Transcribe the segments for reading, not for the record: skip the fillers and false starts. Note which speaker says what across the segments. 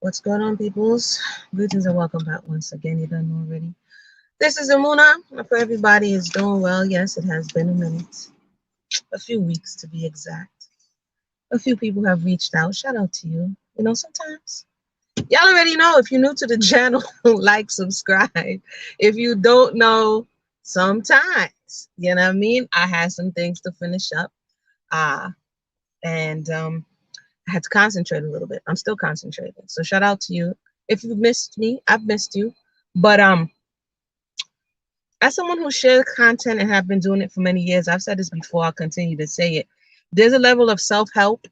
Speaker 1: What's going on, peoples? Greetings and welcome back once again. You don't know already. This is Amuna. For everybody is doing well. Yes, it has been a minute, a few weeks to be exact. A few people have reached out. Shout out to you. Sometimes y'all already know if you're new to the channel, like, subscribe. If you don't know, sometimes, you know what I mean? I had some things to finish up. Uh, and I had to concentrate a little bit. I'm still concentrating. So shout out to you. If you missed me, I've missed you. But as someone who shares content and have been doing it for many years, I've said this before, I'll continue to say it. There's a level of self-help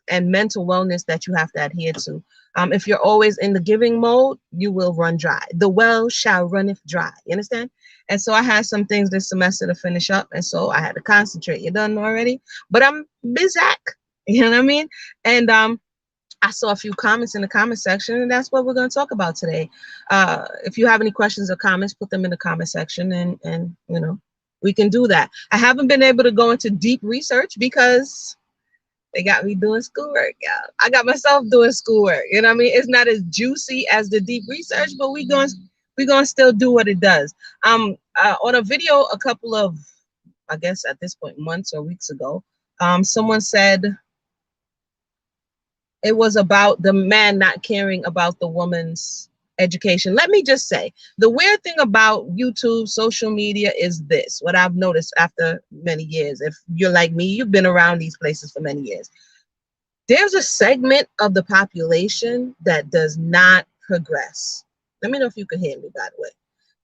Speaker 1: and mental wellness that you have to adhere to. If you're always in the giving mode, you will run dry. The well shall runneth dry. You understand? And so I had some things this semester to finish up, and so I had to concentrate. You done already? But I'm busy. You know what I mean? And I saw a few comments in the comment section, and that's what we're going to talk about today. If you have any questions or comments, put them in the comment section, and we can do that. I haven't been able to go into deep research because they got me doing schoolwork. Yeah, I got myself doing schoolwork. You know what I mean? It's not as juicy as the deep research, but we gonna still do what it does. On a video a couple of, I guess at this point, months or weeks ago, someone said it was about the man not caring about the woman's education. Let me just say, the weird thing about YouTube, social media is this, what I've noticed after many years. If you're like me, you've been around these places for many years. There's a segment of the population that does not progress. Let me know if you can hear me, by the way.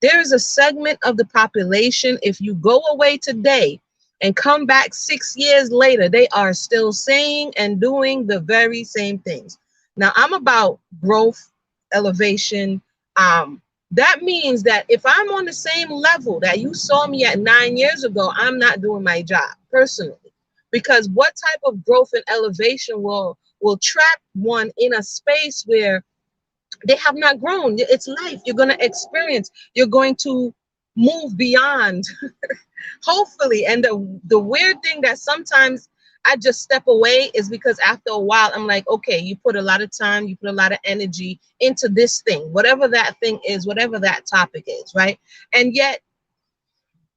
Speaker 1: There is a segment of the population, if you go away today and come back 6 years later, they are still saying and doing the very same things. Now, I'm about growth, elevation. That means that if I'm on the same level that you saw me at 9 years ago, I'm not doing my job personally. Because what type of growth and elevation will trap one in a space where they have not grown? It's life. You're going to experience. You're going to move beyond, hopefully. And the weird thing that sometimes I just step away is because after a while, I'm like, okay, you put a lot of time, you put a lot of energy into this thing, whatever that thing is, whatever that topic is, right? And yet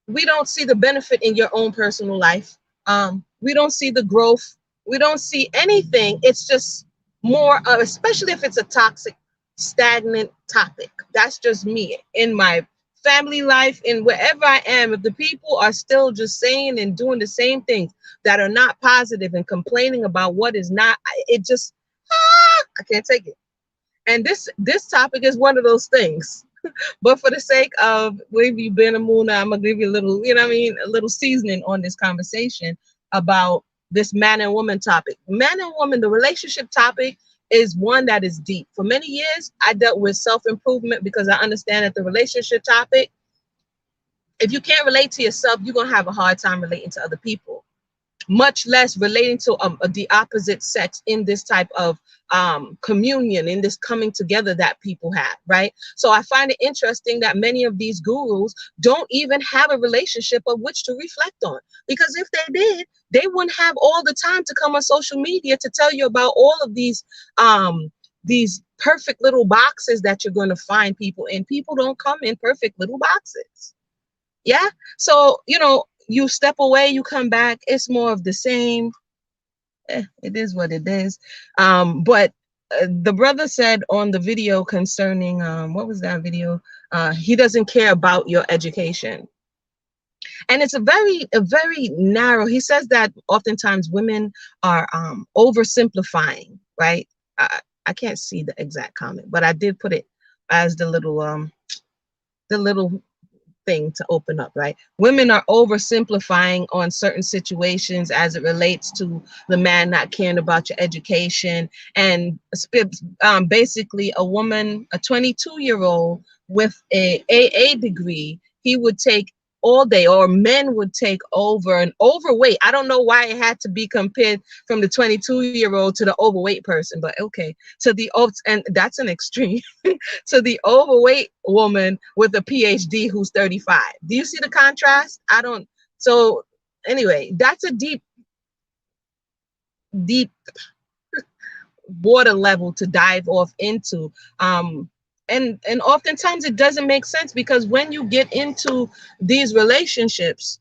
Speaker 1: we don't see the benefit in your own personal life. We don't see the growth. We don't see anything. It's just more of, especially if it's a toxic, stagnant topic. That's just me in my family life, in wherever I am. If the people are still just saying and doing the same things that are not positive and complaining about what is not, it just, I can't take it. And this topic is one of those things. But for the sake of maybe Ben Amuna, I'm gonna give you a little, you know what I mean, a little seasoning on this conversation about this man and woman topic. Man and woman, the relationship topic is one that is deep. For many years, I dealt with self-improvement because I understand that the relationship topic, if you can't relate to yourself, you're gonna have a hard time relating to other people, much less relating to the opposite sex in this type of communion, in this coming together that people have, right? So I find it interesting that many of these gurus don't even have a relationship of which to reflect on, because if they did, they wouldn't have all the time to come on social media to tell you about all of these perfect little boxes that you're going to find people in. People don't come in perfect little boxes. Yeah. So, you step away, you come back, it's more of the same. It is what it is. But the brother said on the video concerning, what was that video? He doesn't care about your education. And it's a very narrow, he says that oftentimes women are oversimplifying, right? I can't see the exact comment, but I did put it as the little thing to open up, right? Women are oversimplifying on certain situations as it relates to the man not caring about your education. And basically a woman, a 22-year-old with a AA degree, he would take all day, or men would take over an overweight. I don't know why it had to be compared from the 22-year-old to the overweight person, but okay, to the and that's an extreme to the overweight woman with a PhD who's 35. Do you see the contrast? I don't. So anyway, that's a deep water level to dive off into. And oftentimes it doesn't make sense, because when you get into these relationships,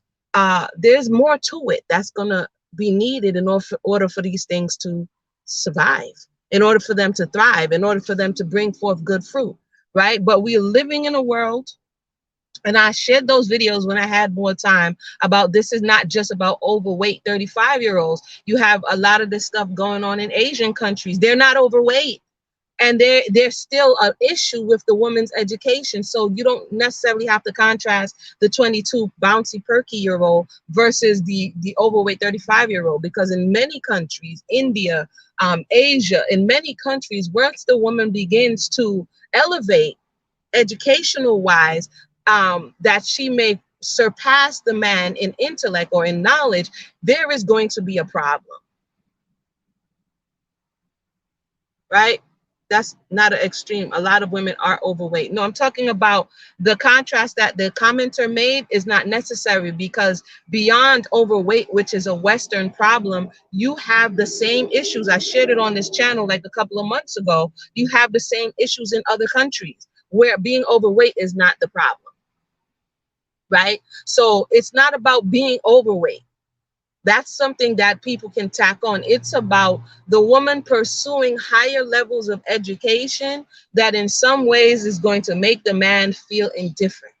Speaker 1: there's more to it that's gonna be needed in order for these things to survive, in order for them to thrive, in order for them to bring forth good fruit, right? But we are living in a world, and I shared those videos when I had more time, about this is not just about overweight 35-year-olds. You have a lot of this stuff going on in Asian countries. They're not overweight, and there's still an issue with the woman's education. So you don't necessarily have to contrast the 22 bouncy perky year old versus the overweight 35-year-old, because in many countries, India, Asia, in many countries, once the woman begins to elevate educational wise, that she may surpass the man in intellect or in knowledge, there is going to be a problem, right? That's not an extreme. A lot of women are overweight. No, I'm talking about the contrast that the commenter made is not necessary, because beyond overweight, which is a Western problem, you have the same issues. I shared it on this channel like a couple of months ago. You have the same issues in other countries where being overweight is not the problem, right? So it's not about being overweight. That's something that people can tack on. It's about the woman pursuing higher levels of education that in some ways is going to make the man feel indifferent,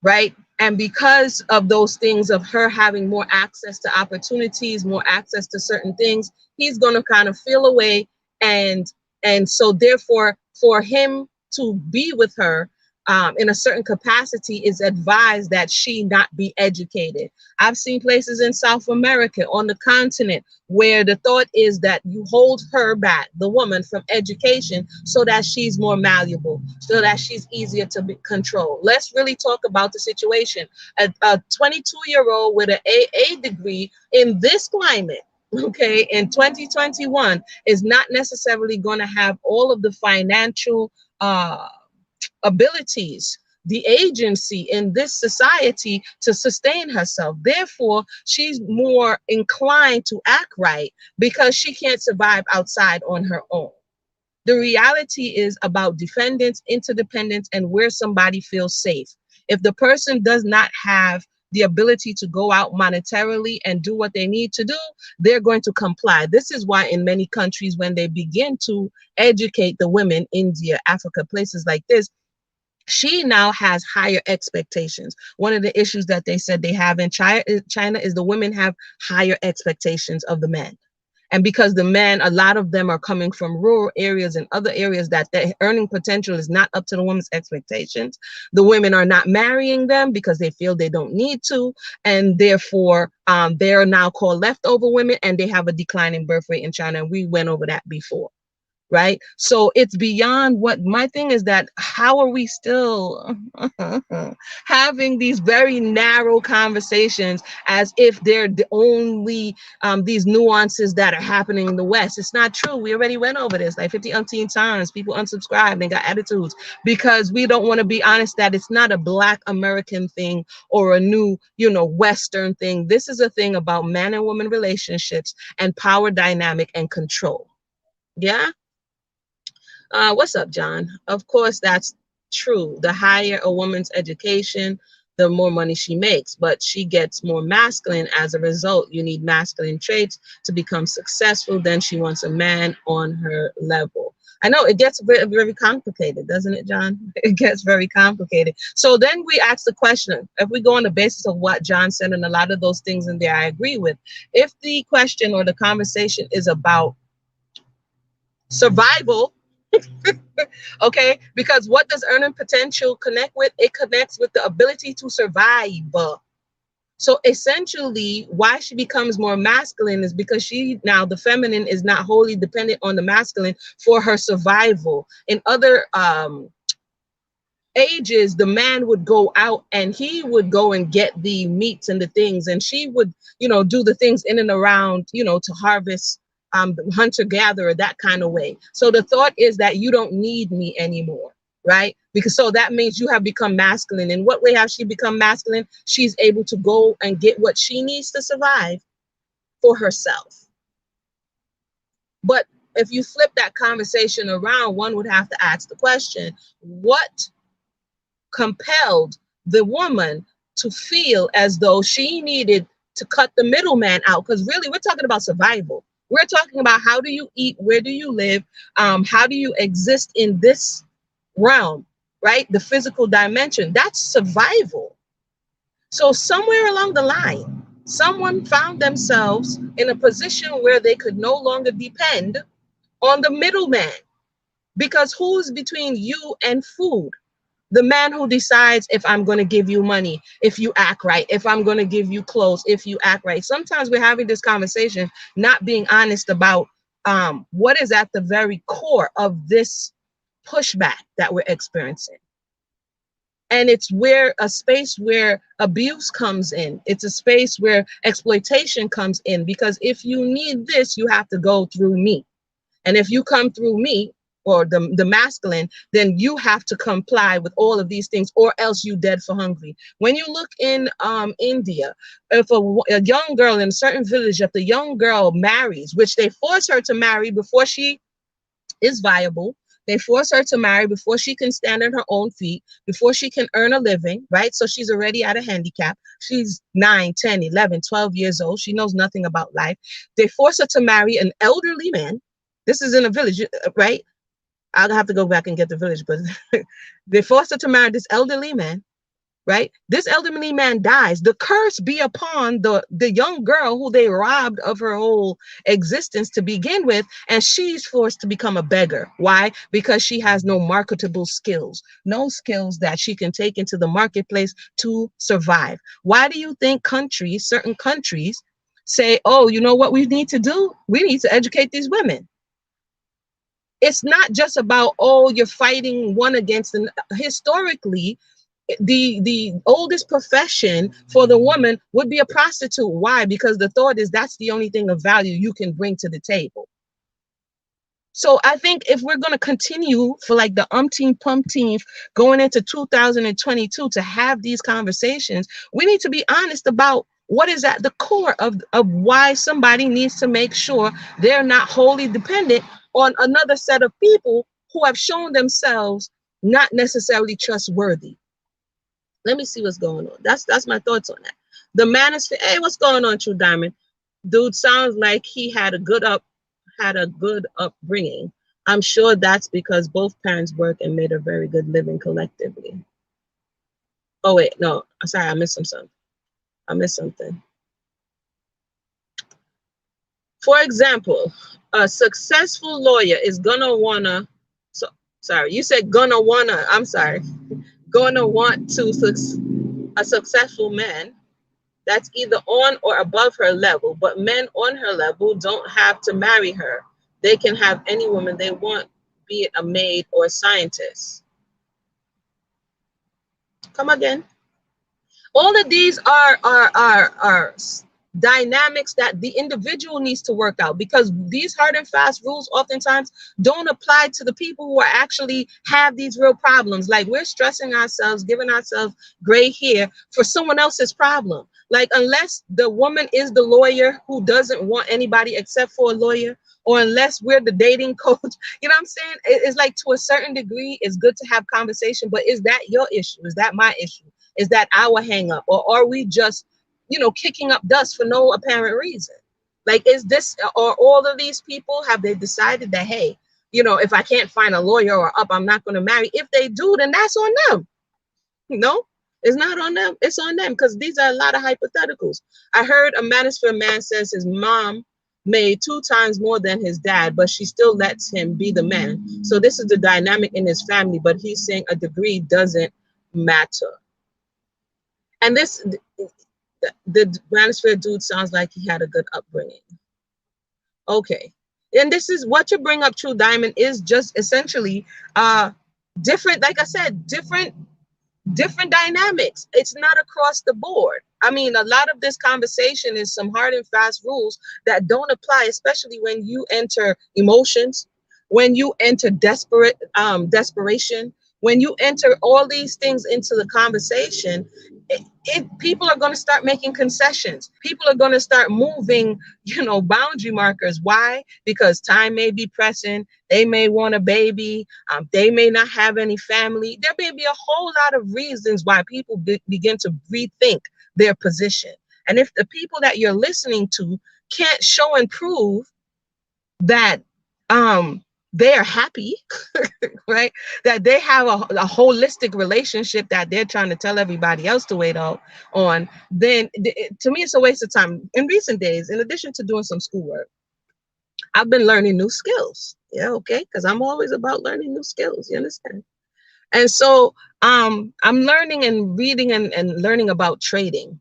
Speaker 1: right? And because of those things, of her having more access to opportunities, more access to certain things, he's going to kind of feel away. And so therefore, for him to be with her in a certain capacity, is advised that she not be educated. I've seen places in South America, on the continent, where the thought is that you hold her back, the woman, from education, so that she's more malleable, so that she's easier to be controlled. Let's really talk about the situation. A 22-year-old with an AA degree in this climate, okay, in 2021, is not necessarily going to have all of the financial abilities, the agency in this society to sustain herself. Therefore, she's more inclined to act right, because she can't survive outside on her own. The reality is about dependence, interdependence, and where somebody feels safe. If the person does not have the ability to go out monetarily and do what they need to do, they're going to comply. This is why in many countries, when they begin to educate the women, India, Africa, places like this, she now has higher expectations. One of the issues that they said they have in China is the women have higher expectations of the men. And because the men, a lot of them are coming from rural areas and other areas that their earning potential is not up to the woman's expectations, the women are not marrying them because they feel they don't need to. And therefore, they are now called leftover women, and they have a declining birth rate in China. And we went over that before. Right? So it's beyond what my thing is, that how are we still having these very narrow conversations as if they're the only these nuances that are happening in the West? It's not true. We already went over this like 50 umpteen times. People unsubscribed and got attitudes because we don't want to be honest that it's not a Black American thing or a new, Western thing. This is a thing about man and woman relationships and power dynamic and control. Yeah. What's up, John? Of course, that's true. The higher a woman's education, the more money she makes, but she gets more masculine as a result. You need masculine traits to become successful. Then she wants a man on her level. I know it gets very, very complicated, doesn't it, John? It gets very complicated. So then we ask the question, if we go on the basis of what John said, and a lot of those things in there I agree with, if the question or the conversation is about survival, okay, because what does earning potential connect with? It connects with the ability to survive. So essentially, why she becomes more masculine is because now the feminine is not wholly dependent on the masculine for her survival. In other ages, the man would go out and he would go and get the meats and the things, and she would, do the things in and around, to harvest, hunter-gatherer, that kind of way. So the thought is that you don't need me anymore, right? Because so that means you have become masculine. In what way has she become masculine? She's able to go and get what she needs to survive for herself. But if you flip that conversation around, one would have to ask the question, what compelled the woman to feel as though she needed to cut the middleman out? Because really, we're talking about survival. We're talking about how do you eat, where do you live, how do you exist in this realm, right? The physical dimension, that's survival. So somewhere along the line, someone found themselves in a position where they could no longer depend on the middleman, because who's between you and food? The man who decides if I'm going to give you money, if you act right, if I'm going to give you clothes, if you act right. Sometimes we're having this conversation, not being honest about what is at the very core of this pushback that we're experiencing. And it's where a space where abuse comes in. It's a space where exploitation comes in, because if you need this, you have to go through me. And if you come through me, or the masculine, then you have to comply with all of these things, or else you dead for hungry. When you look in India, if a young girl in a certain village, if the young girl marries, which they force her to marry before she is viable, they force her to marry before she can stand on her own feet, before she can earn a living, right? So she's already at a handicap. She's 9, 10, 11, 12 years old. She knows nothing about life. They force her to marry an elderly man. This is in a village, right? I'll have to go back and get the village, but they forced her to marry this elderly man, right? This elderly man dies. The curse be upon the young girl who they robbed of her whole existence to begin with, and she's forced to become a beggar. Why? Because she has no marketable skills, no skills that she can take into the marketplace to survive. Why do you think countries, certain countries, say, oh, you know what we need to do? We need to educate these women. It's not just about, oh, you're fighting one against an. Historically, the oldest profession for the woman would be a prostitute. Why? Because the thought is that's the only thing of value you can bring to the table. So I think if we're going to continue for like the umpteenth going into 2022 to have these conversations, we need to be honest about what is at the core of why somebody needs to make sure they're not wholly dependent on another set of people who have shown themselves not necessarily trustworthy. Let me see what's going on. That's my thoughts on that. The manosphere. Hey, what's going on, True Diamond? Dude sounds like he had a good upbringing. I'm sure that's because both parents worked and made a very good living collectively. Oh wait, no, sorry, I missed something. For example, a successful lawyer is gonna wanna. So sorry, you said gonna wanna. I'm sorry, gonna want to a successful man that's either on or above her level, but men on her level don't have to marry her. They can have any woman they want, be it a maid or a scientist. Come again. All of these are dynamics that the individual needs to work out, because these hard and fast rules oftentimes don't apply to the people who are actually have these real problems. Like, we're stressing ourselves, giving ourselves gray hair for someone else's problem. Like, unless the woman is the lawyer who doesn't want anybody except for a lawyer, or unless we're the dating coach, you know what I'm saying? It's like, to a certain degree, it's good to have conversation, but is that your issue? Is that my issue? Is that our hang up? Or are we just, kicking up dust for no apparent reason? Like, is this, or all of these people, have they decided that, hey, if I can't find a lawyer or up, I'm not going to marry? If they do, then that's on them. No, it's not on them. It's on them, because these are a lot of hypotheticals. I heard a manosphere man says his mom made 2 times more than his dad, but she still lets him be the man. So this is the dynamic in his family, but he's saying a degree doesn't matter. And the manosphere dude sounds like he had a good upbringing. Okay. And this is what you bring up, True Diamond, is just essentially different, like I said, different dynamics. It's not across the board. I mean, a lot of this conversation is some hard and fast rules that don't apply, especially when you enter emotions, when you enter desperation, when you enter all these things into the conversation. people are going to start making concessions. People are going to start moving, boundary markers. Why? Because time may be pressing. They may want a baby. They may not have any family. There may be a whole lot of reasons why people begin to rethink their position. And if the people that you're listening to can't show and prove that they are happy, right? That they have a holistic relationship that they're trying to tell everybody else to wait on, then to me, it's a waste of time. In recent days, in addition to doing some schoolwork, I've been learning new skills. Yeah, okay, because I'm always about learning new skills. You understand? And so I'm learning and reading and learning about trading.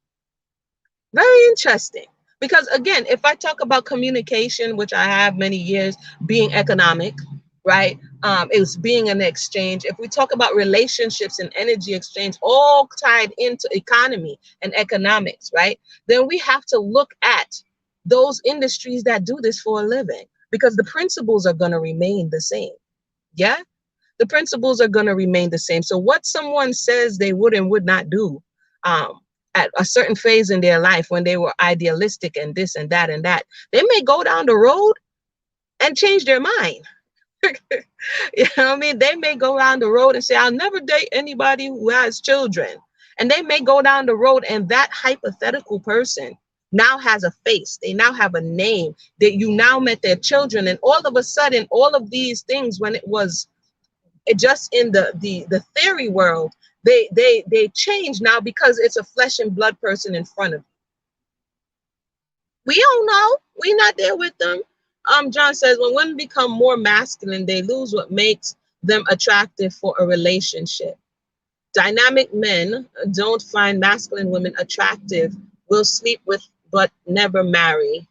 Speaker 1: Very interesting. Because again, if I talk about communication, which I have many years being economic, right? It was being an exchange. If we talk about relationships and energy exchange, all tied into economy and economics, right? Then we have to look at those industries that do this for a living, because the principles are going to remain the same. Yeah? The principles are going to remain the same. So what someone says they would and would not do at a certain phase in their life when they were idealistic and this and that, they may go down the road and change their mind. You know what I mean? They may go down the road and say, I'll never date anybody who has children. And they may go down the road and that hypothetical person now has a face. They now have a name, that you now met their children. And all of a sudden, all of these things, when it was just in the theory world, they change now because it's a flesh and blood person in front of you. We don't know. We're not there with them. John says, when women become more masculine, they lose what makes them attractive for a relationship. Dynamic men don't find masculine women attractive, will sleep with but never marry.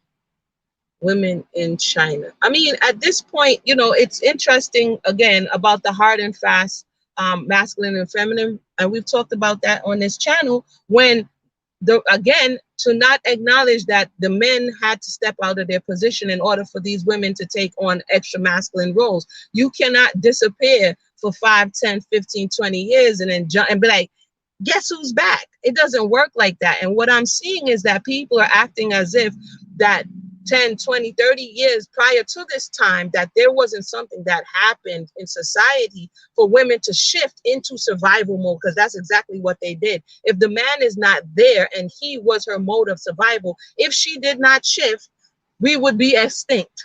Speaker 1: Women in China. I mean, at this point, it's interesting again about the hard and fast masculine and feminine, and we've talked about that on this channel. When to not acknowledge that the men had to step out of their position in order for these women to take on extra masculine roles. You cannot disappear for 5, 10, 15, 20 years and then jump and be like, guess who's back? It doesn't work like that. And what I'm seeing is that people are acting as if that 10, 20, 30 years prior to this time, that there wasn't something that happened in society for women to shift into survival mode, because that's exactly what they did. If the man is not there and he was her mode of survival, if she did not shift, we would be extinct.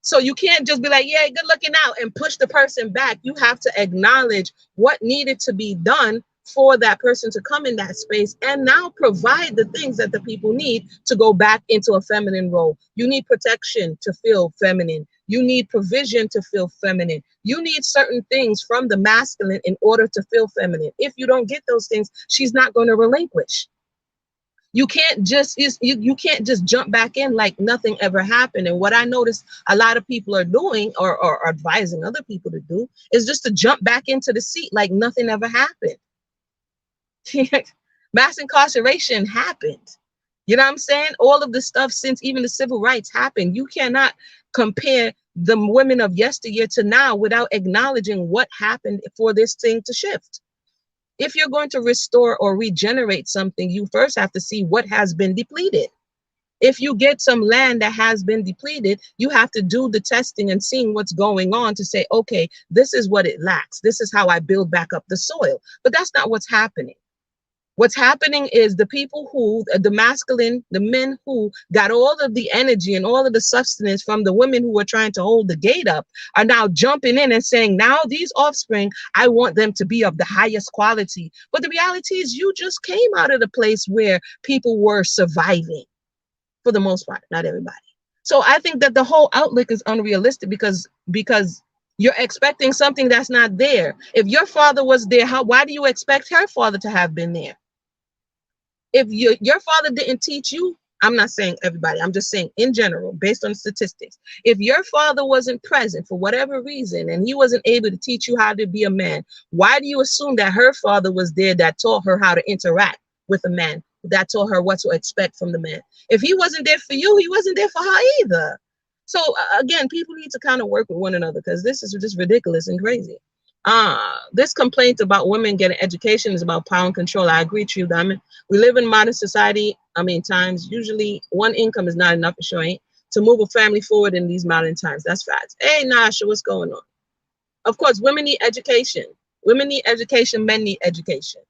Speaker 1: So you can't just be like, yeah, good looking out, and push the person back. You have to acknowledge what needed to be done for that person to come in that space and now provide the things that the people need to go back into a feminine role. You need protection to feel feminine. You need provision to feel feminine. You need certain things from the masculine in order to feel feminine. If you don't get those things, she's not going to relinquish. You can't just you can't just jump back in like nothing ever happened. And what I noticed a lot of people are doing or advising other people to do is just to jump back into the seat like nothing ever happened. Mass incarceration happened. You know what I'm saying? All of the stuff since even the civil rights happened. You cannot compare the women of yesteryear to now without acknowledging what happened for this thing to shift. If you're going to restore or regenerate something, you first have to see what has been depleted. If you get some land that has been depleted, you have to do the testing and seeing what's going on to say, okay, this is what it lacks. This is how I build back up the soil. But that's not what's happening. What's happening is the people who, the masculine, the men who got all of the energy and all of the sustenance from the women who were trying to hold the gate up, are now jumping in and saying, now these offspring, I want them to be of the highest quality. But the reality is you just came out of the place where people were surviving for the most part, not everybody. So I think that the whole outlook is unrealistic because you're expecting something that's not there. If your father was there, why do you expect her father to have been there? If your father didn't teach you, I'm not saying everybody, I'm just saying in general, based on statistics, if your father wasn't present for whatever reason and he wasn't able to teach you how to be a man, why do you assume that her father was there that taught her how to interact with a man, that taught her what to expect from the man? If he wasn't there for you, he wasn't there for her either. So again, people need to kind of work with one another because this is just ridiculous and crazy. This complaint about women getting education is about power and control. I agree with you, Diamond. We live in modern society. I mean, times usually one income is not enough, sure ain't, to move a family forward in these modern times. That's facts. Hey, Nasha, what's going on? Of course, women need education. Women need education. Men need education,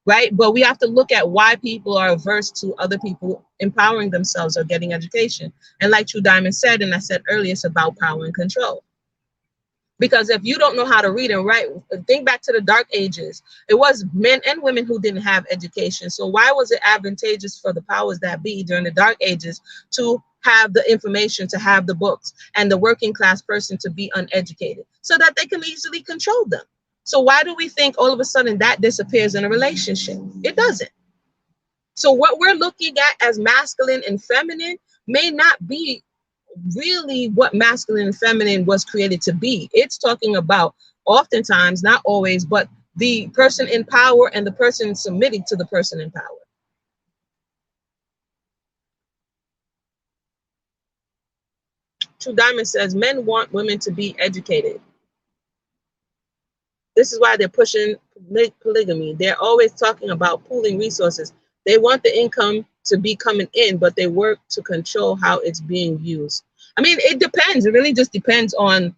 Speaker 1: right? But we have to look at why people are averse to other people empowering themselves or getting education. And like True Diamond said, and I said earlier, it's about power and control. Because if you don't know how to read and write, think back to the dark ages. It was men and women who didn't have education. So why was it advantageous for the powers that be during the dark ages to have the information, to have the books, and the working class person to be uneducated so that they can easily control them? So why do we think all of a sudden that disappears in a relationship? It doesn't. So what we're looking at as masculine and feminine may not be really what masculine and feminine was created to be. It's talking about, oftentimes, not always, but the person in power and the person submitting to the person in power. True Diamond says men want women to be educated. This is why they're pushing polygamy. They're always talking about pooling resources. They want the income to be coming in, but they work to control how it's being used. I mean, it depends. It really just depends on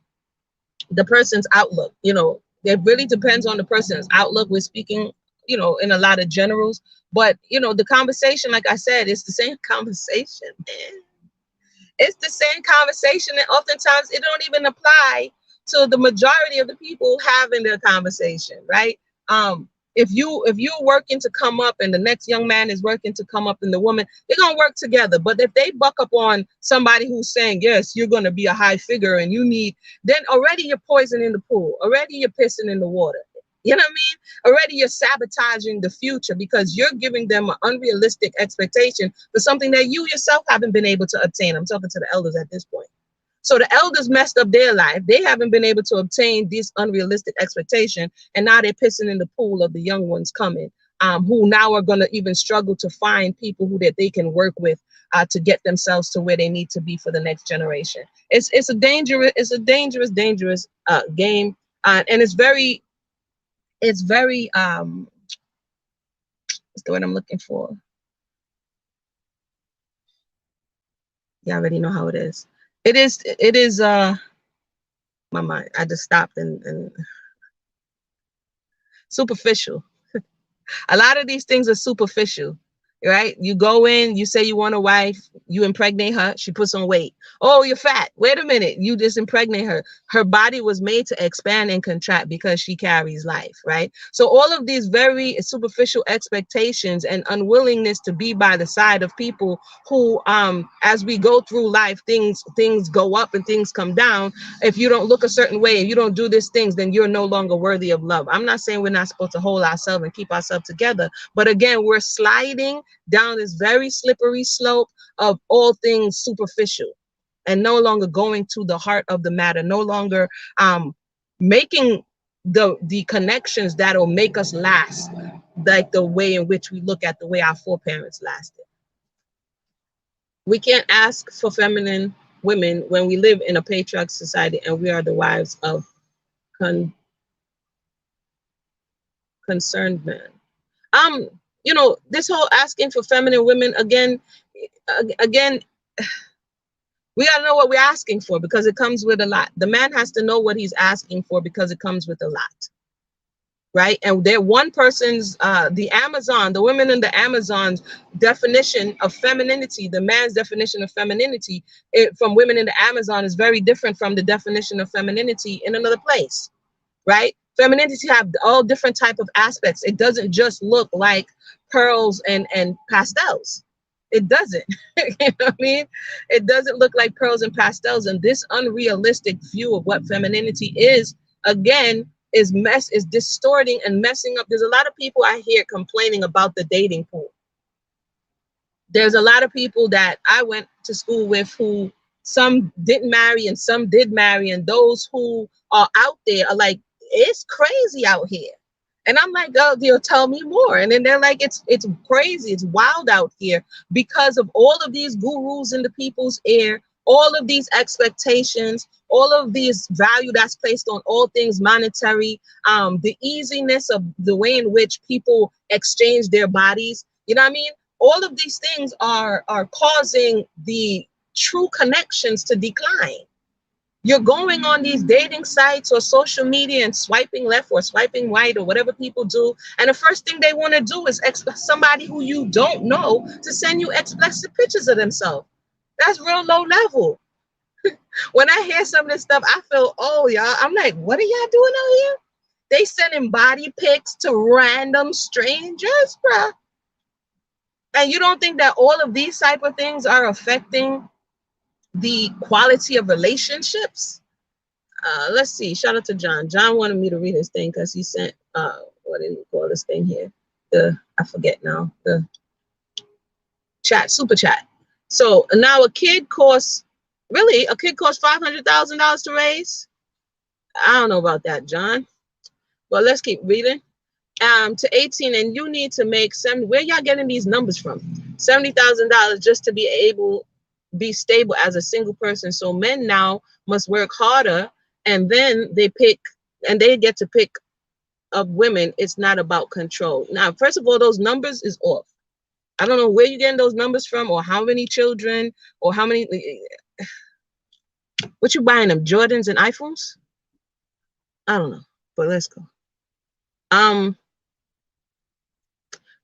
Speaker 1: the person's outlook. You know, it really depends on the person's outlook. We're speaking, you know, in a lot of generals, but you know, the conversation, like I said, it's the same conversation, man. It's the same conversation, and oftentimes it don't even apply to the majority of the people having the conversation, right? If you're working to come up and the next young man is working to come up and the woman, they're gonna work together. But if they buck up on somebody who's saying, yes, you're gonna be a high figure and you need, then already you're poisoning the pool, already you're pissing in the water. You know what I mean? Already you're sabotaging the future because you're giving them an unrealistic expectation for something that you yourself haven't been able to obtain. I'm talking to the elders at this point. So the elders messed up their life. They haven't been able to obtain this unrealistic expectation, and now they're pissing in the pool of the young ones coming, who now are going to even struggle to find people who that they can work with to get themselves to where they need to be for the next generation. It's a dangerous game, and it's very what's the word I'm looking for? You already know how it is. It is my mind. I just stopped and superficial. A lot of these things are superficial, right? You go in, you say you want a wife, you impregnate her, she puts on weight. Oh, you're fat. Wait a minute, you just impregnate her. Her body was made to expand and contract because she carries life, right? So all of these very superficial expectations and unwillingness to be by the side of people who, as we go through life, things go up and things come down. If you don't look a certain way, if you don't do these things, then you're no longer worthy of love. I'm not saying we're not supposed to hold ourselves and keep ourselves together, but again, we're sliding down this very slippery slope of all things superficial and no longer going to the heart of the matter, no longer making the connections that'll make us last, like the way in which we look at the way our foreparents lasted. We can't ask for feminine women when we live in a patriarchal society and we are the wives of concerned men. You know, this whole asking for feminine women, again, we gotta know what we're asking for because it comes with a lot. The man has to know what he's asking for because it comes with a lot, right? And they're one person's, the women in the Amazon's definition of femininity, the man's definition of femininity from women in the Amazon is very different from the definition of femininity in another place, right? Femininity have all different type of aspects. It doesn't just look like pearls and pastels. It doesn't. You know what I mean? It doesn't look like pearls and pastels. And this unrealistic view of what femininity is, again, is distorting and messing up. There's a lot of people I hear complaining about the dating pool. There's a lot of people that I went to school with who some didn't marry and some did marry, and those who are out there are like, it's crazy out here. And I'm like, oh, they'll tell me more. And then they're like, it's crazy, it's wild out here because of all of these gurus in the people's ear, all of these expectations, all of these value that's placed on all things monetary, the easiness of the way in which people exchange their bodies. You know what I mean? All of these things are causing the true connections to decline. You're going on these dating sites or social media and swiping left or swiping right or whatever people do. And the first thing they want to do is somebody who you don't know to send you explicit pictures of themselves. That's real low level. When I hear some of this stuff, I feel, oh, y'all, I'm like, what are y'all doing out here? They sending body pics to random strangers, bruh. And you don't think that all of these type of things are affecting the quality of relationships? Let's see. Shout out to John. John wanted me to read his thing because he sent what did he call this thing here? I forget now. The chat, super chat. So now a kid costs $500,000 to raise. I don't know about that, John. But let's keep reading. To 18, and you need to make where y'all getting these numbers from? $70,000 just to be stable as a single person. So men now must work harder, and then they get to pick up women. It's not about control. Now, first of all, those numbers is off. I don't know where you're getting those numbers from, or how many children, or how many. What you buying them, Jordans and iPhones? I don't know, but let's go.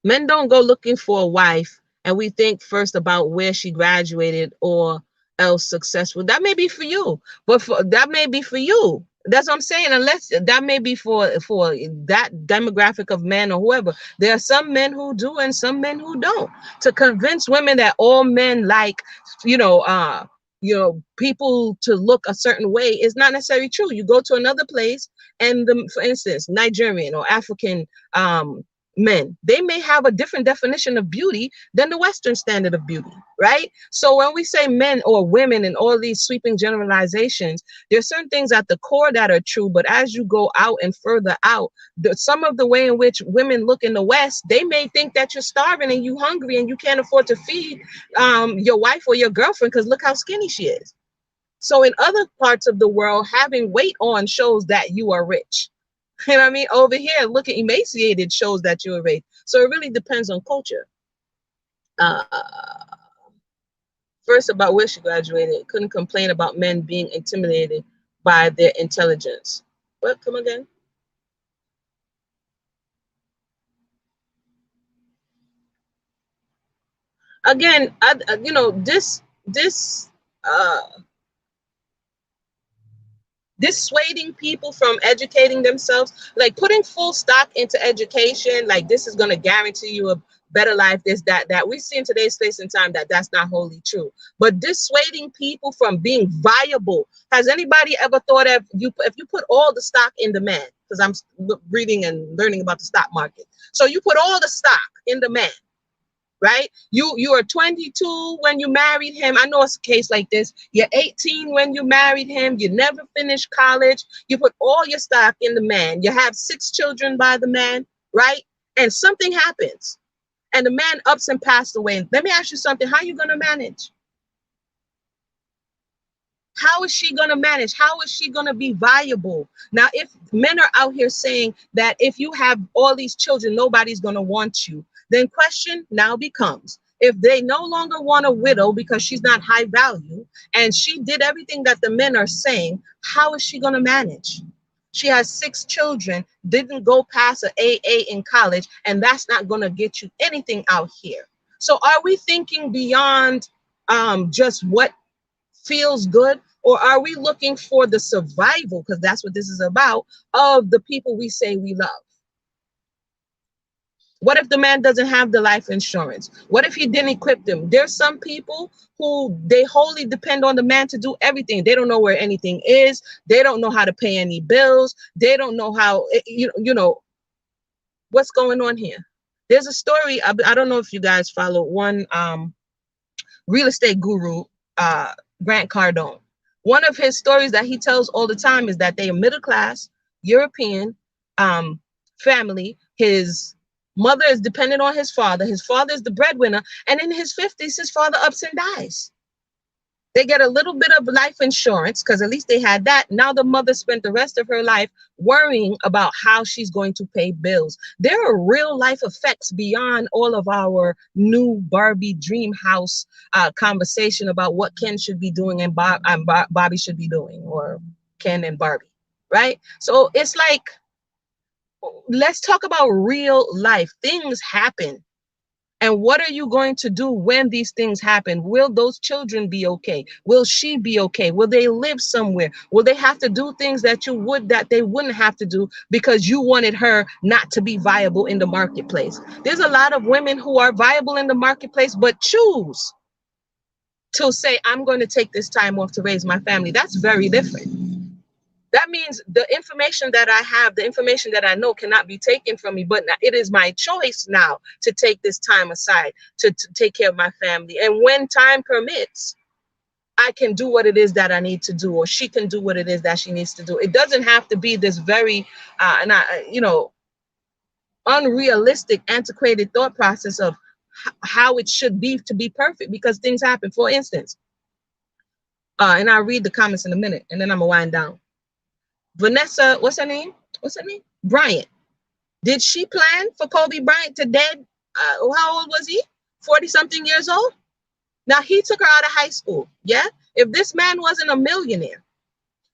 Speaker 1: Men don't go looking for a wife and we think first about where she graduated or else successful. That may be for you, but that may be for you. That's what I'm saying. Unless that may be for that demographic of men or whoever. There are some men who do and some men who don't. To convince women that all men like, people to look a certain way is not necessarily true. You go to another place and for instance, Nigerian or African men, they may have a different definition of beauty than the Western standard of beauty, right? So when we say men or women and all these sweeping generalizations, there's certain things at the core that are true, but as you go out and further out, some of the way in which women look in the West, they may think that you're starving and you hungry and you can't afford to feed your wife or your girlfriend because look how skinny she is. So in other parts of the world, having weight on shows that you are rich. You know what I mean? Over here, looking emaciated shows that you're rich. So it really depends on culture. First, about where she graduated. Couldn't complain about men being intimidated by their intelligence. What? Come again? Again, dissuading people from educating themselves, like putting full stock into education, like this is going to guarantee you a better life, this, that we see in today's space and time that's not wholly true. But dissuading people from being viable. Has anybody ever thought if you put all the stock in the man, because I'm reading and learning about the stock market. So you put all the stock in the man, right? You are 22 when you married him. I know it's a case like this. You're 18 when you married him. You never finished college. You put all your stock in the man. You have 6 children by the man, right? And something happens and the man ups and passed away. Let me ask you something. How are you going to manage? How is she going to manage? How is she going to be viable? Now, if men are out here saying that if you have all these children, nobody's going to want you, then question now becomes, if they no longer want a widow because she's not high value and she did everything that the men are saying, how is she going to manage? She has 6 children, didn't go past an AA in college, and that's not going to get you anything out here. So are we thinking beyond just what feels good, or are we looking for the survival, because that's what this is about, of the people we say we love? What if the man doesn't have the life insurance? What if he didn't equip them? There's some people who they wholly depend on the man to do everything. They don't know where anything is. They don't know how to pay any bills. They don't know how, what's going on here. There's a story. I don't know if you guys follow one real estate guru, Grant Cardone. One of his stories that he tells all the time is that they are middle class European family. His mother is dependent on his father. His father is the breadwinner. And in his 50s, his father ups and dies. They get a little bit of life insurance because at least they had that. Now the mother spent the rest of her life worrying about how she's going to pay bills. There are real life effects beyond all of our new Barbie dream house conversation about what Ken should be doing and Bobby should be doing, or Ken and Barbie, right? So it's like, let's talk about real life. Things happen. And what are you going to do when these things happen? Will those children be okay? Will she be okay? Will they live somewhere? Will they have to do things that they wouldn't have to do because you wanted her not to be viable in the marketplace? There's a lot of women who are viable in the marketplace, but choose to say, I'm going to take this time off to raise my family. That's very different. That means the information that I have, the information that I know cannot be taken from me, but it is my choice now to take this time aside to take care of my family. And when time permits, I can do what it is that I need to do, or she can do what it is that she needs to do. It doesn't have to be this very, unrealistic, antiquated thought process of how it should be to be perfect, because things happen. For instance, and I'll read the comments in a minute, and then I'm gonna wind down. Vanessa, what's her name? Bryant. Did she plan for Kobe Bryant to dead? How old was he? 40 something years old. Now he took her out of high school. Yeah. If this man wasn't a millionaire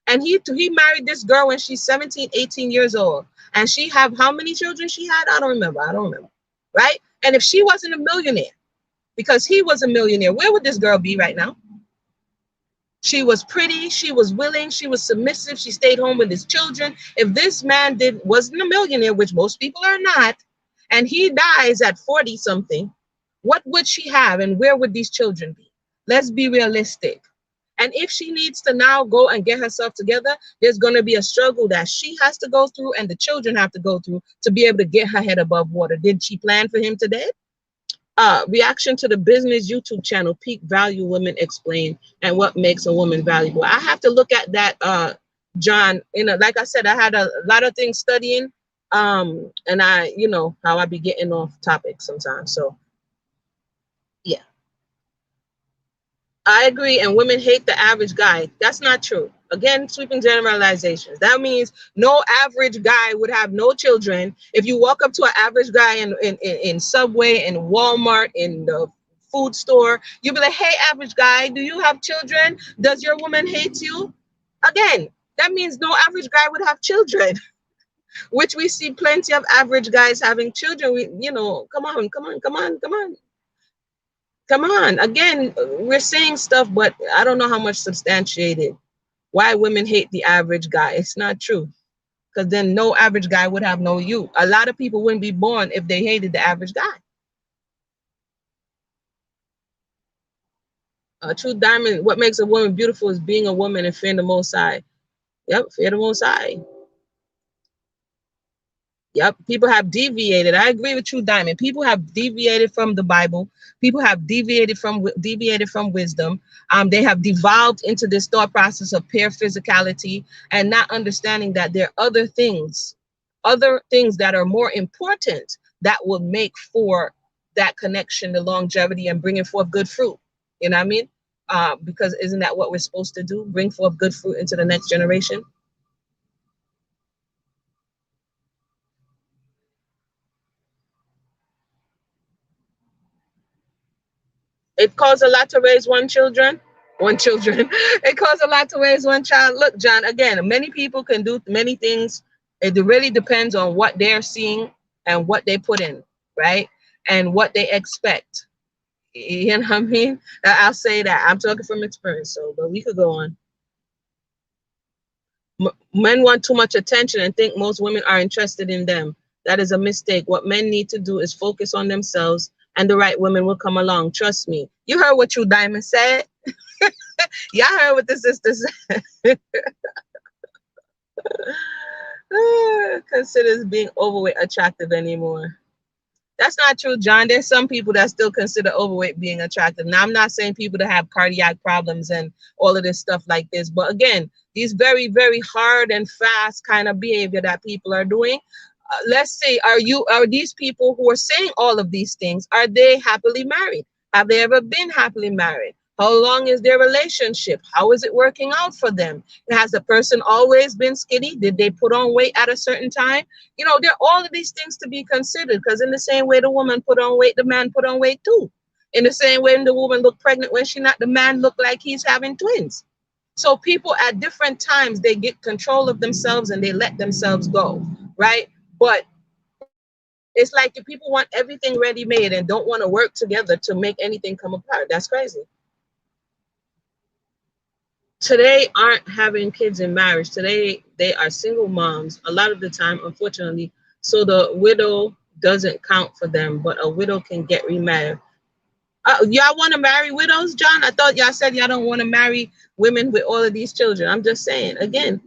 Speaker 1: and he married this girl when she's 17, 18 years old, and she have how many children she had? I don't remember. Right. And if she wasn't a millionaire because he was a millionaire, where would this girl be right now? She was pretty, she was willing, she was submissive, she stayed home with his children. If this man wasn't a millionaire, which most people are not, and he dies at 40 something, what would she have and where would these children be? Let's be realistic. And if she needs to now go and get herself together, there's going to be a struggle that she has to go through and the children have to go through to be able to get her head above water. Did she plan for him today? Reaction to the business YouTube channel, Peak Value Women Explain, and what makes a woman valuable. I have to look at that, John. Like I said, I had a lot of things studying, and how I be getting off topic sometimes. So, yeah, I agree. And women hate the average guy. That's not true. Again, sweeping generalizations. That means no average guy would have no children. If you walk up to an average guy in Subway, in Walmart, in the food store, you'll be like, hey, average guy, do you have children? Does your woman hate you? Again, that means no average guy would have children, which we see plenty of average guys having children. Come on. Again, we're saying stuff, but I don't know how much substantiated. Why women hate the average guy. It's not true. Because then no average guy would have no you. A lot of people wouldn't be born if they hated the average guy. True diamond, what makes a woman beautiful is being a woman and fearing the Most High. Yep, fear the Most High. Yep, people have deviated. I agree with True Diamond. People have deviated from the Bible. People have deviated from wisdom. They have devolved into this thought process of pure physicality and not understanding that there are other things that are more important that will make for that connection, the longevity, and bringing forth good fruit. You know what I mean? Because isn't that what we're supposed to do? Bring forth good fruit into the next generation. It costs a lot to raise one children. It costs a lot to raise one child. Look, John, again, many people can do many things. It really depends on what they're seeing and what they put in, right? And what they expect. You know what I mean? I'll say that. I'm talking from experience, but we could go on. Men want too much attention and think most women are interested in them. That is a mistake. What men need to do is focus on themselves, and the right women will come along. Trust me. You heard what True Diamond said. Y'all heard what the sister said. Considers being overweight attractive anymore. That's not true, John. There's some people that still consider overweight being attractive. Now, I'm not saying people that have cardiac problems and all of this stuff like this. But again, these very, very hard and fast kind of behavior that people are doing. Let's say, are these people who are saying all of these things, are they happily married? Have they ever been happily married? How long is their relationship? How is it working out for them? Has the person always been skinny? Did they put on weight at a certain time? You know, there are all of these things to be considered, because in the same way the woman put on weight, the man put on weight too. In the same way the woman looked pregnant when she not, the man looked like he's having twins. So people at different times, they get control of themselves and they let themselves go, right? But it's like if people want everything ready made and don't want to work together to make anything come apart. That's crazy. Today aren't having kids in marriage. Today they are single moms a lot of the time, unfortunately. So the widow doesn't count for them, but a widow can get remarried. Y'all want to marry widows, John? I thought y'all said y'all don't want to marry women with all of these children. I'm just saying, again,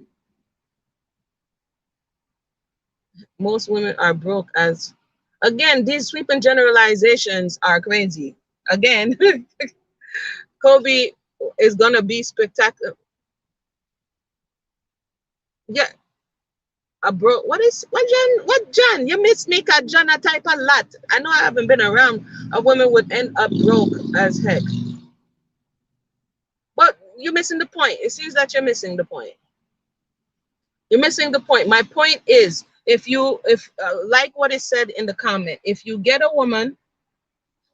Speaker 1: most women are broke as, again, these sweeping generalizations are crazy. Again, Kobe is going to be spectacular. Yeah, a bro. What John? You miss me, cause John I type a lot. I know I haven't been around. A woman would end up broke as heck. But you're missing the point. It seems that you're missing the point. You're missing the point. My point is, if like what is said in the comment, if you get a woman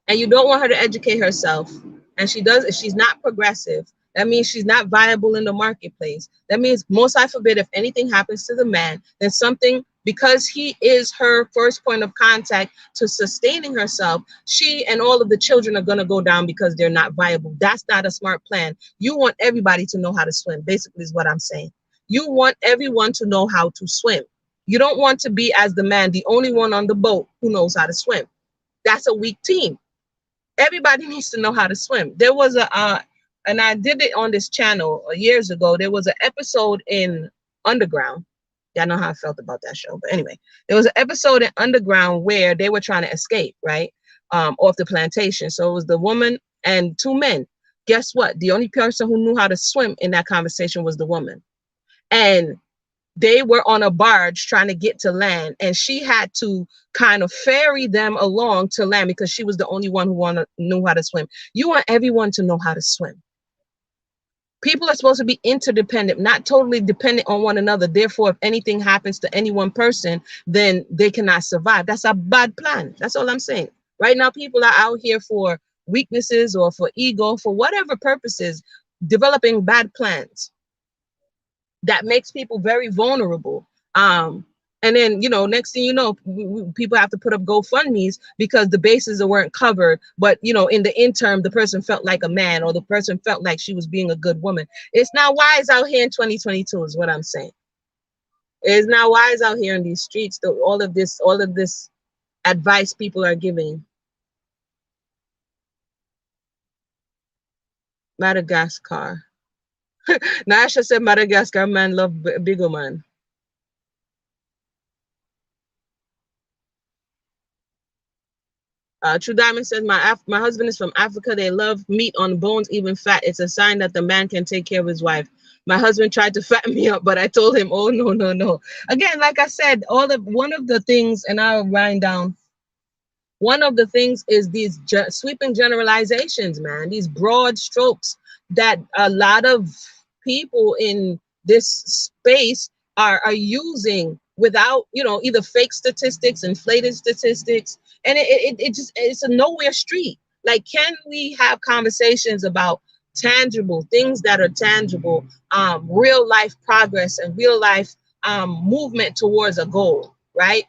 Speaker 1: and you don't want her to educate herself, and if she's not progressive, that means she's not viable in the marketplace. That means, most I forbid, if anything happens to the man, then something, because he is her first point of contact to sustaining herself, she and all of the children are going to go down because they're not viable. That's not a smart plan. You want everybody to know how to swim, basically, is what I'm saying. You want everyone to know how to swim. You don't want to be, as the man, the only one on the boat who knows how to swim. That's a weak team. Everybody needs to know how to swim. There was and I did it on this channel years ago. There was an episode in Underground. Y'all know how I felt about that show. But anyway, there was an episode in Underground where they were trying to escape, right? Off the plantation. So it was the woman and two men. Guess what? The only person who knew how to swim in that conversation was the woman. And they were on a barge trying to get to land, and she had to kind of ferry them along to land because she was the only one who knew how to swim. You want everyone to know how to swim. People are supposed to be interdependent, not totally dependent on one another. Therefore, if anything happens to any one person, then they cannot survive. That's a bad plan. That's all I'm saying. Right now, people are out here for weaknesses or for ego, for whatever purposes, developing bad plans that makes people very vulnerable. And then, you know, next thing you know, people have to put up GoFundMe's because the bases weren't covered. But, you know, in the interim, the person felt like a man, or the person felt like she was being a good woman. It's not wise out here in 2022 is what I'm saying. It's not wise out here in these streets. All of this advice people are giving. Madagascar. Nasha said Madagascar man love bigger man. True Diamond says, my husband is from Africa. They love meat on bones, even fat. It's a sign that the man can take care of his wife. My husband tried to fatten me up, but I told him, oh, no, no, no. Again, like I said, one of the things, and I'll wind down, one of the things is these sweeping generalizations, man, these broad strokes that a lot of people in this space are using without, you know, either fake statistics, inflated statistics, and it's a nowhere street. Like, can we have conversations about tangible things that are tangible, real life progress and real life movement towards a goal, right?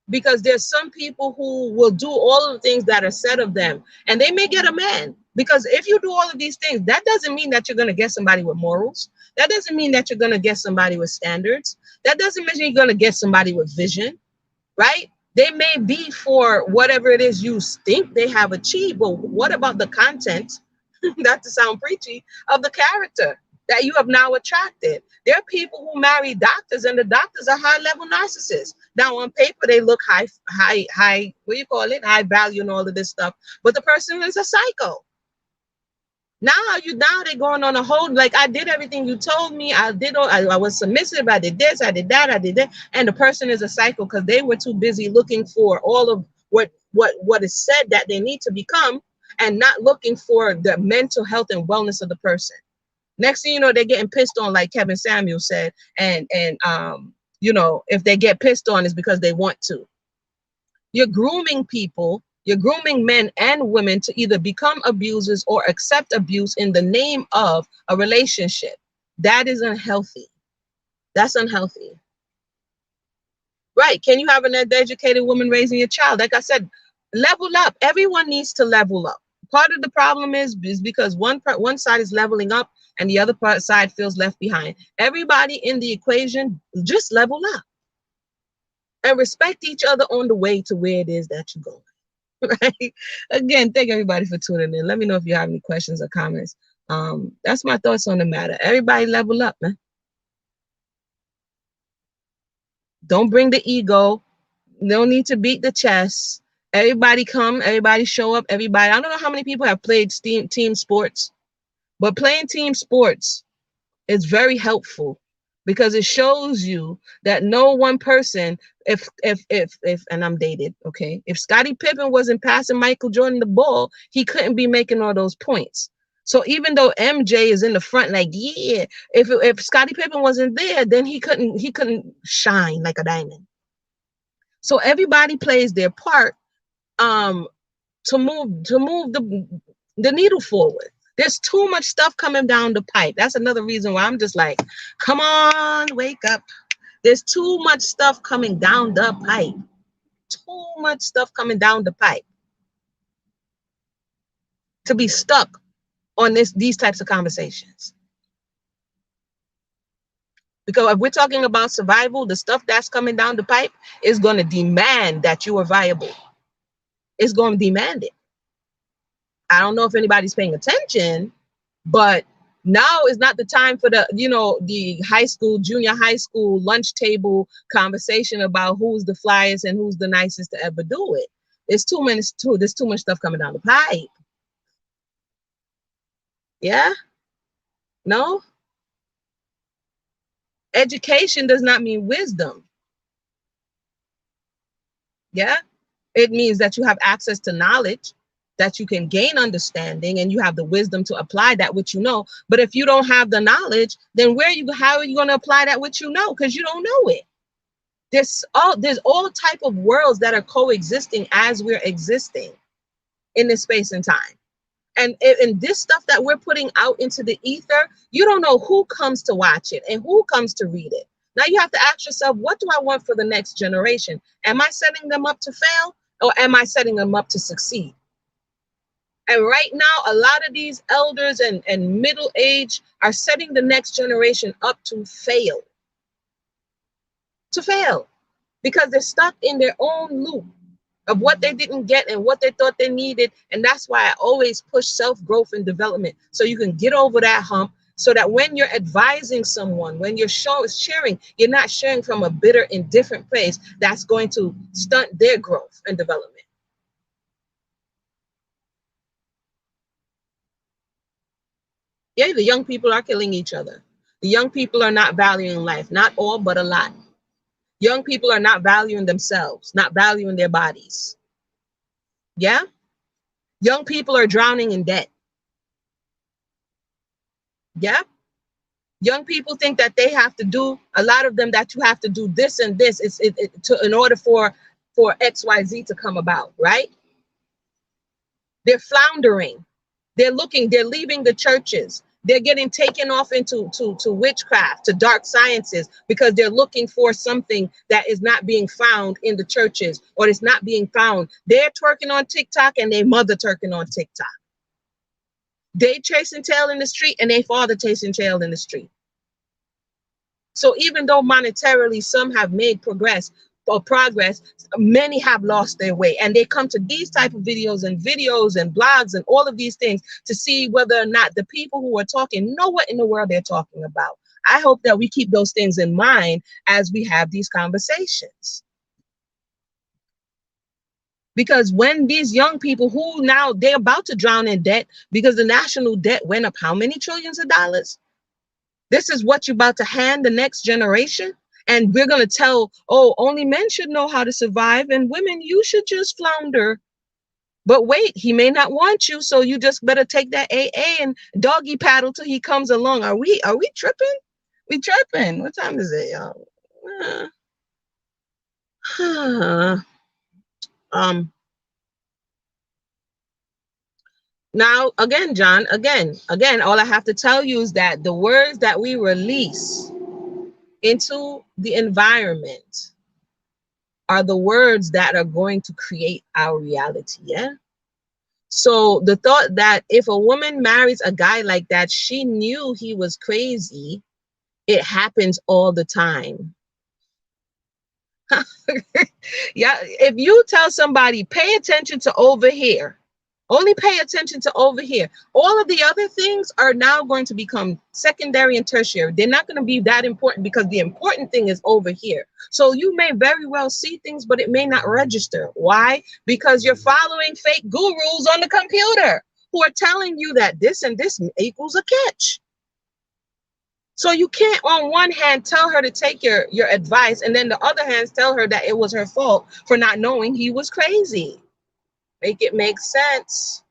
Speaker 1: Because there's some people who will do all of the things that are said of them, and they may get a man. Because if you do all of these things, that doesn't mean that you're going to get somebody with morals. That doesn't mean that you're going to get somebody with standards. That doesn't mean you're going to get somebody with vision, right? They may be for whatever it is you think they have achieved, but what about the content, not to sound preachy, of the character that you have now attracted? There are people who marry doctors, and the doctors are high-level narcissists. Now, on paper, they look high, what do you call it? High value and all of this stuff, but the person is a psycho. Now they're going on a whole, like, I did everything you told me. I was submissive. I did this, I did that, I did that. And the person is a psycho because they were too busy looking for all of what is said that they need to become. and not looking for the mental health and wellness of the person. Next thing you know, they're getting pissed on, like Kevin Samuel said, and you know, if they get pissed on, it's because they want to. You're grooming people, you're grooming men and women to either become abusers or accept abuse in the name of a relationship. That is unhealthy. That's unhealthy. Right? Can you have an educated woman raising your child? Like I said, level up. Everyone needs to level up. Part of the problem is because one side is leveling up and the other side feels left behind. Everybody in the equation, just level up and respect each other on the way to where it is that you're going. Right? Again, thank everybody for tuning in. Let me know if you have any questions or comments. That's my thoughts on the matter. Everybody level up, man. Don't bring the ego. No need to beat the chest. Everybody come, everybody show up, everybody. I don't know how many people have played team sports, but playing team sports is very helpful because it shows you that no one person, if and I'm dated, okay, if Scottie Pippen wasn't passing Michael Jordan the ball, he couldn't be making all those points. So even though MJ is in the front, like, yeah, if Scottie Pippen wasn't there, then he couldn't shine like a diamond. So everybody plays their part to move the needle forward. There's too much stuff coming down the pipe. That's another reason why I'm just like, come on, wake up. There's too much stuff coming down the pipe. Too much stuff coming down the pipe to be stuck on these types of conversations. Because if we're talking about survival, the stuff that's coming down the pipe is going to demand that you are viable. It's going to demand it. I don't know if anybody's paying attention, but now is not the time for the, you know, the high school, junior high school lunch table conversation about who's the flyest and who's the nicest to ever do it. There's too much stuff coming down the pipe. Yeah? No? Education does not mean wisdom. Yeah? It means that you have access to knowledge, that you can gain understanding, and you have the wisdom to apply that which you know. But if you don't have the knowledge, then how are you going to apply that which you know? Because you don't know it. There's all type of worlds that are coexisting as we're existing in this space and time. And this stuff that we're putting out into the ether, you don't know who comes to watch it and who comes to read it. Now you have to ask yourself, what do I want for the next generation? Am I setting them up to fail, or am I setting them up to succeed? And right now, a lot of these elders and middle age are setting the next generation up to fail. To fail. Because they're stuck in their own loop of what they didn't get and what they thought they needed. And that's why I always push self-growth and development, so you can get over that hump, so that when you're advising someone, when you're sharing, you're not sharing from a bitter, indifferent place that's going to stunt their growth and development. Yeah, the young people are killing each other. The young people are not valuing life. Not all, but a lot. Young people are not valuing themselves, not valuing their bodies. Yeah? Young people are drowning in debt. Yeah? Young people think that they have to do, a lot of them, that you have to do this and this in order for XYZ to come about, right? They're floundering. They're leaving the churches. They're getting taken off into witchcraft, to dark sciences, because they're looking for something that is not being found in the churches, or it's not being found. They're twerking on TikTok and their mother twerking on TikTok. They chasing tail in the street and their father chasing tail in the street. So even though monetarily some have made progress, many have lost their way, and they come to these type of videos and blogs and all of these things to see whether or not the people who are talking know what in the world they're talking about. I hope that we keep those things in mind as we have these conversations. Because when these young people who now they're about to drown in debt, because the national debt went up how many trillions of dollars? This is what you're about to hand the next generation. And we're going to tell, oh, only men should know how to survive, and women, you should just flounder. But wait, he may not want you, so you just better take that AA and doggy paddle till he comes along. Are we tripping? We tripping. What time is it, y'all? Now again, John, again, all I have to tell you is that the words that we release into the environment are the words that are going to create our reality. Yeah. So the thought that if a woman marries a guy like that, she knew he was crazy, it happens all the time. Yeah, if you tell somebody, pay attention to over here, only pay attention to over here, all of the other things are now going to become secondary and tertiary. They're not going to be that important because the important thing is over here. So you may very well see things, but it may not register. Why? Because you're following fake gurus on the computer who are telling you that this and this equals a catch. So you can't on one hand tell her to take your advice and then the other hand tell her that it was her fault for not knowing he was crazy. Make it make sense.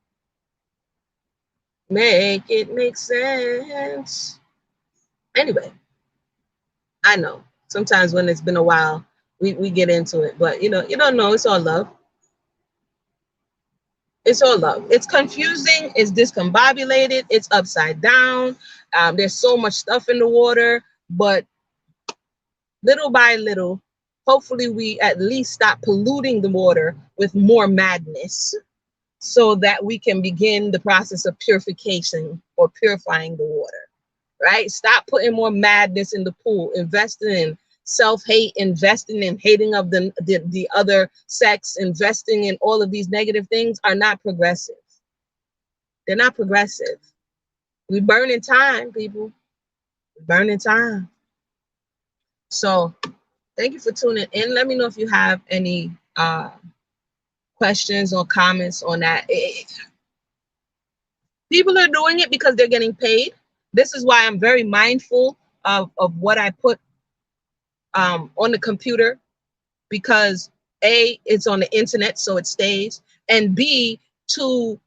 Speaker 1: Make it make sense. Anyway, I know sometimes when it's been a while, we get into it, but you don't know, it's all love. It's all love. It's confusing, it's discombobulated, it's upside down. There's so much stuff in the water, but little by little, hopefully we at least stop polluting the water with more madness so that we can begin the process of purification or purifying the water, right? Stop putting more madness in the pool, investing in self-hate, investing in hating of the other sex, investing in all of these negative things are not progressive. They're not progressive. We burn in time, people. We burn in time. So thank you for tuning in. Let me know if you have any questions or comments on that. People are doing it because they're getting paid. This is why I'm very mindful of what I put on the computer, because A, it's on the internet, so it stays, and B, to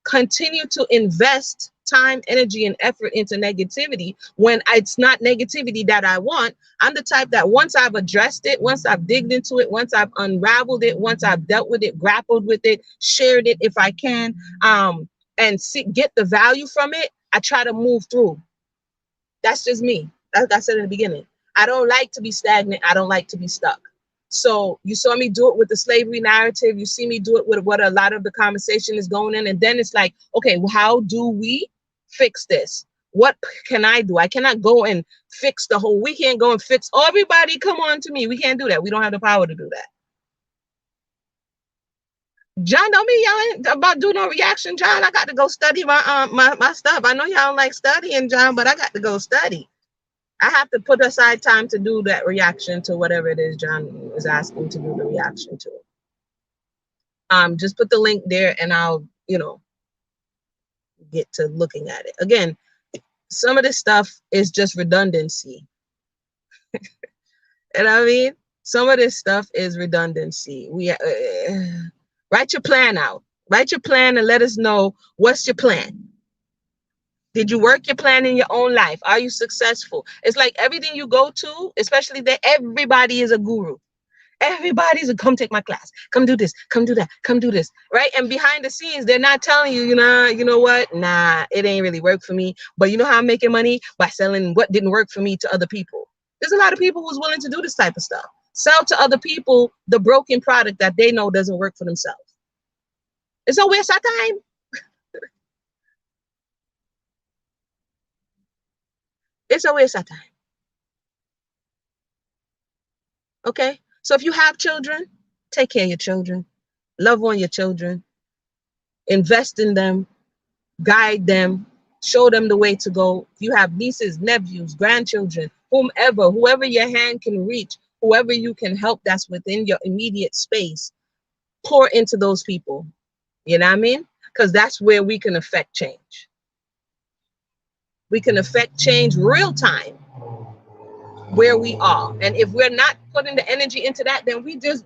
Speaker 1: continue to invest time, energy, and effort into negativity when it's not negativity that I want. I'm the type that once I've addressed it, once I've digged into it, once I've unraveled it, once I've dealt with it, grappled with it, shared it if I can, and get the value from it, I try to move through. That's just me. That's I said in the beginning. I don't like to be stagnant. I don't like to be stuck. So you saw me do it with the slavery narrative. You see me do it with what a lot of the conversation is going in. And then it's like, okay, well, how do we fix this? What can I do? I cannot go and fix the whole, we can't go and fix, oh, everybody come on to me. We can't do that. We don't have the power to do that. John, don't be yelling about do no reaction, John. I got to go study my stuff. I know y'all don't like studying, John, but I got to go study. I have to put aside time to do that reaction to whatever it is John is asking to do the reaction to. Just put the link there and I'll, get to looking at it. Again, some of this stuff is just redundancy. You know what I mean? Some of this stuff is redundancy. Write your plan out. Write your plan and let us know what's your plan. Did you work your plan in your own life? Are you successful? It's like everything you go to, especially that everybody is a guru. Everybody's a come take my class. Come do this. Come do that. Come do this. Right? And behind the scenes, they're not telling you, you know what? Nah, it ain't really work for me. But you know how I'm making money? By selling what didn't work for me to other people. There's a lot of people who's willing to do this type of stuff. Sell to other people the broken product that they know doesn't work for themselves. It's a waste of time. It's a waste of time. Okay? So if you have children, take care of your children. Love on your children. Invest in them. Guide them. Show them the way to go. If you have nieces, nephews, grandchildren, whoever your hand can reach, whoever you can help that's within your immediate space, pour into those people. You know what I mean? Because that's where we can affect change. We can affect change real time where we are. And if we're not putting the energy into that, then we just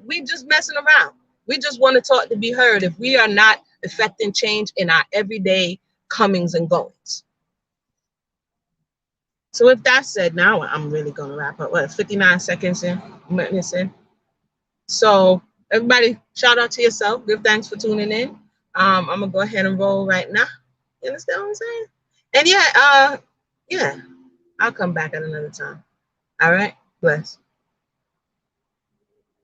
Speaker 1: messing around. We just want to talk to be heard. If we are not affecting change in our everyday comings and goings. So with that said, now I'm really going to wrap up. What, 59 seconds in, minutes in. So everybody, shout out to yourself. Give thanks for tuning in. I'm going to go ahead and roll right now. You understand what I'm saying? And yeah, I'll come back at another time. All right? Bless.